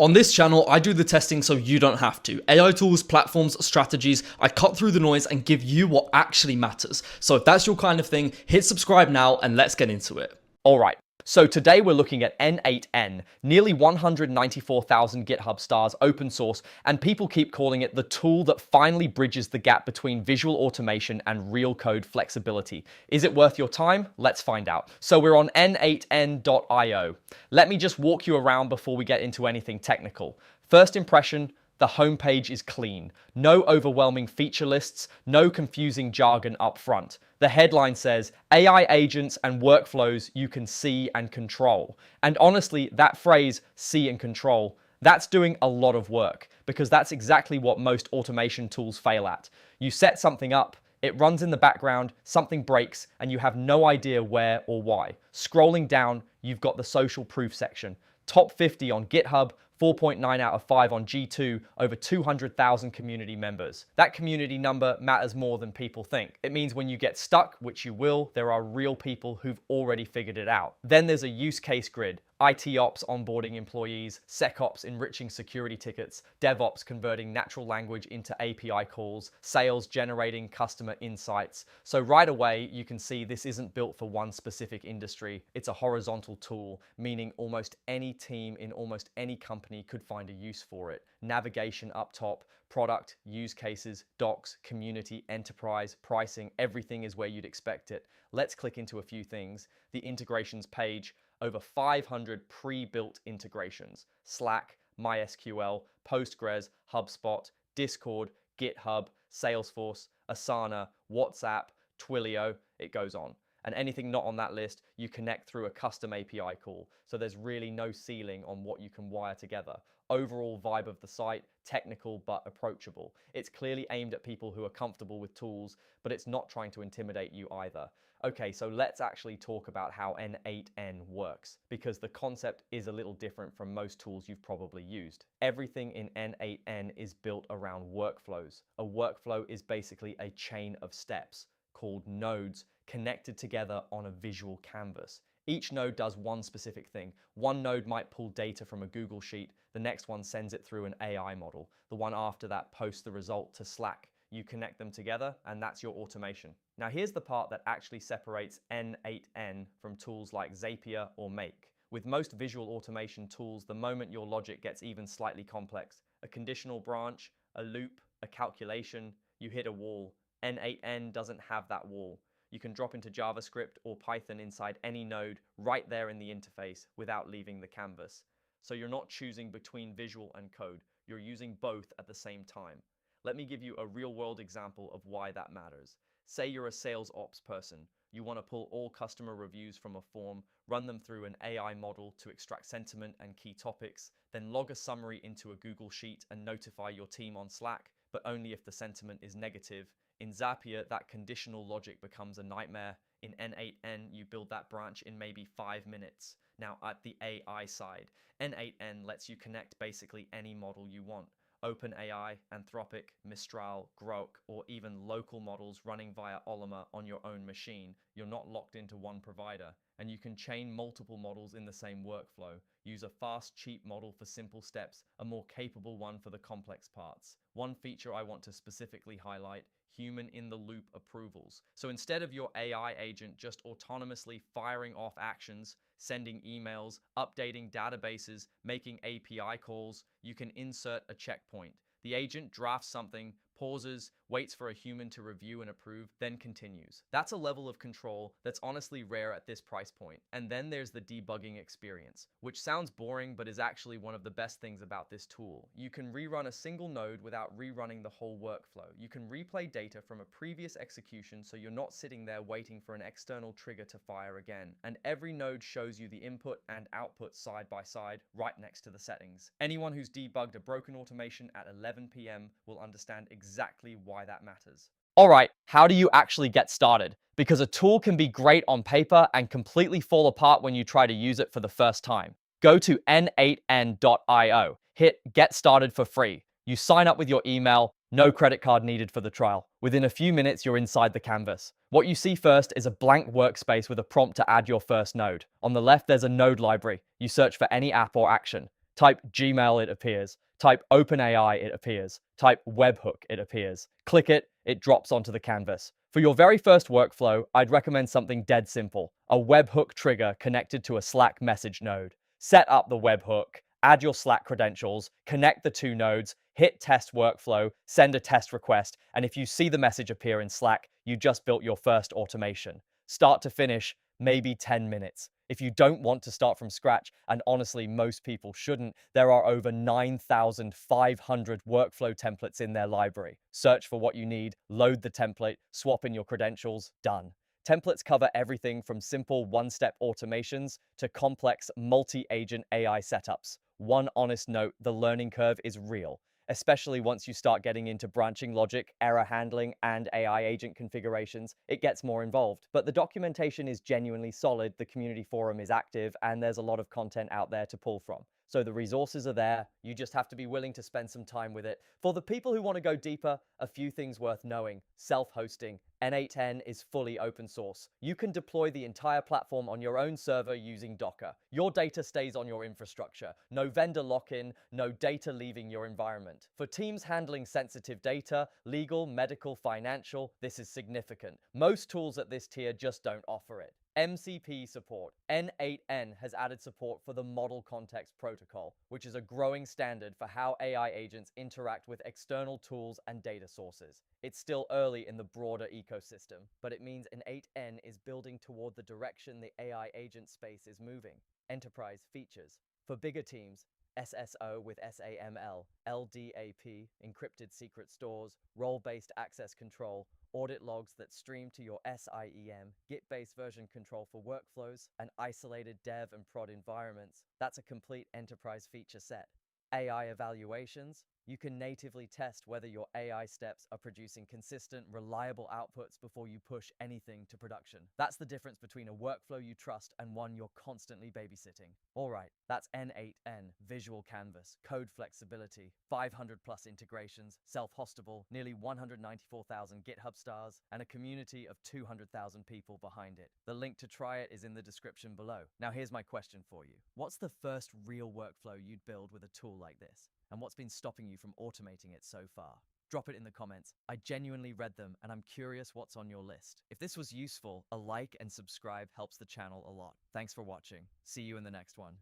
On this channel, I do the testing so you don't have to. AI tools, platforms, strategies, I cut through the noise and give you what actually matters. So if that's your kind of thing, hit subscribe now and let's get into it. All right, so today we're looking at N8N, nearly 194,000 GitHub stars, open source, and people keep calling it the tool that finally bridges the gap between visual automation and real code flexibility. Is it worth your time? Let's find out. So we're on N8Nn8n.io. Let me just walk you around before we get into anything technical. First impression, the homepage is clean. No overwhelming feature lists, no confusing jargon up front. The headline says, AI agents and workflows you can see and control. And honestly, that phrase, see and control, that's doing a lot of work because that's exactly what most automation tools fail at. You set something up, it runs in the background, something breaks, and you have no idea where or why. Scrolling down, you've got the social proof section. Top 50 on GitHub, 4.9 out of 5 on G2, over 200,000 community members. That community number matters more than people think. It means when you get stuck, which you will, there are real people who've already figured it out. Then there's a use case grid. IT ops onboarding employees, SecOps enriching security tickets, DevOps converting natural language into API calls, sales generating customer insights. So right away, you can see this isn't built for one specific industry. It's a horizontal tool, meaning almost any team in almost any company could find a use for it. Navigation up top, product, use cases, docs, community, enterprise, pricing, everything is where you'd expect it. Let's click into a few things. The integrations page, over 500 pre-built integrations. Slack, MySQL, Postgres, HubSpot, Discord, GitHub, Salesforce, Asana, WhatsApp, Twilio, it goes on. And anything not on that list, you connect through a custom API call. So there's really no ceiling on what you can wire together. Overall vibe of the site, technical but approachable. It's clearly aimed at people who are comfortable with tools, but it's not trying to intimidate you either. Okay, so let's actually talk about how N8N works, because the concept is a little different from most tools you've probably used. Everything in N8N is built around workflows. A workflow is basically a chain of steps called nodes connected together on a visual canvas. Each node does one specific thing. One node might pull data from a Google Sheet, the next one sends it through an AI model, the one after that posts the result to Slack. You connect them together, and that's your automation. Now here's the part that actually separates N8N from tools like Zapier or Make. With most visual automation tools, the moment your logic gets even slightly complex, a conditional branch, a loop, a calculation, you hit a wall. N8N doesn't have that wall. You can drop into JavaScript or Python inside any node right there in the interface without leaving the canvas. So you're not choosing between visual and code, you're using both at the same time. Let me give you a real-world example of why that matters. Say you're a sales ops person. You want to pull all customer reviews from a form, run them through an AI model to extract sentiment and key topics, then log a summary into a Google Sheet and notify your team on Slack, but only if the sentiment is negative. In Zapier, that conditional logic becomes a nightmare. In N8N, you build that branch in maybe 5 minutes. Now at the AI side, N8N lets you connect basically any model you want. OpenAI, Anthropic, Mistral, Grok, or even local models running via Ollama on your own machine. You're not locked into one provider, and you can chain multiple models in the same workflow. Use a fast, cheap model for simple steps, a more capable one for the complex parts. One feature I want to specifically highlight, human-in-the-loop approvals. So instead of your AI agent just autonomously firing off actions, sending emails, updating databases, making API calls, you can insert a checkpoint. The agent drafts something, pauses, waits for a human to review and approve, then continues. That's a level of control that's honestly rare at this price point. And then there's the debugging experience, which sounds boring but is actually one of the best things about this tool. You can rerun a single node without rerunning the whole workflow. You can replay data from a previous execution so you're not sitting there waiting for an external trigger to fire again. And every node shows you the input and output side by side right next to the settings. Anyone who's debugged a broken automation at 11 p.m. will understand exactly why that matters. All right, how do you actually get started? Because a tool can be great on paper and completely fall apart when you try to use it for the first time. Go to N8N.io, hit Get Started for free. You sign up with your email, no credit card needed for the trial. Within a few minutes, you're inside the canvas. What you see first is a blank workspace with a prompt to add your first node. On the left, there's a node library. You search for any app or action. Type Gmail, it appears. Type OpenAI, it appears. Type webhook, it appears. Click it, it drops onto the canvas. For your very first workflow, I'd recommend something dead simple, a webhook trigger connected to a Slack message node. Set up the webhook, add your Slack credentials, connect the two nodes, hit test workflow, send a test request, and if you see the message appear in Slack, you just built your first automation. Start to finish, maybe 10 minutes. If you don't want to start from scratch, and honestly, most people shouldn't, there are over 9,500 workflow templates in their library. Search for what you need, load the template, swap in your credentials, done. Templates cover everything from simple one-step automations to complex multi-agent AI setups. One honest note, the learning curve is real, especially once you start getting into branching logic, error handling, and AI agent configurations. It gets more involved, but the documentation is genuinely solid, the community forum is active, and there's a lot of content out there to pull from. So the resources are there, you just have to be willing to spend some time with it. For the people who want to go deeper, a few things worth knowing. Self-hosting. N8N is fully open source. You can deploy the entire platform on your own server using Docker. Your data stays on your infrastructure. No vendor lock-in, no data leaving your environment. For teams handling sensitive data, legal, medical, financial, this is significant. Most tools at this tier just don't offer it. MCP support. N8N has added support for the Model Context Protocol, which is a growing standard for how AI agents interact with external tools and data sources. It's still early in the broader ecosystem, but it means N8N is building toward the direction the AI agent space is moving. Enterprise features. For bigger teams, SSO with SAML, LDAP, encrypted secret stores, role-based access control, audit logs that stream to your SIEM, Git-based version control for workflows, and isolated dev and prod environments. That's a complete enterprise feature set. AI evaluations. You can natively test whether your AI steps are producing consistent, reliable outputs before you push anything to production. That's the difference between a workflow you trust and one you're constantly babysitting. All right, that's N8N, visual canvas, code flexibility, 500 plus integrations, self-hostable, nearly 194,000 GitHub stars, and a community of 200,000 people behind it. The link to try it is in the description below. Now here's my question for you. What's the first real workflow you'd build with a tool like this? And what's been stopping you from automating it so far? Drop it in the comments. I genuinely read them and I'm curious what's on your list. If this was useful, a like and subscribe helps the channel a lot. Thanks for watching. See you in the next one.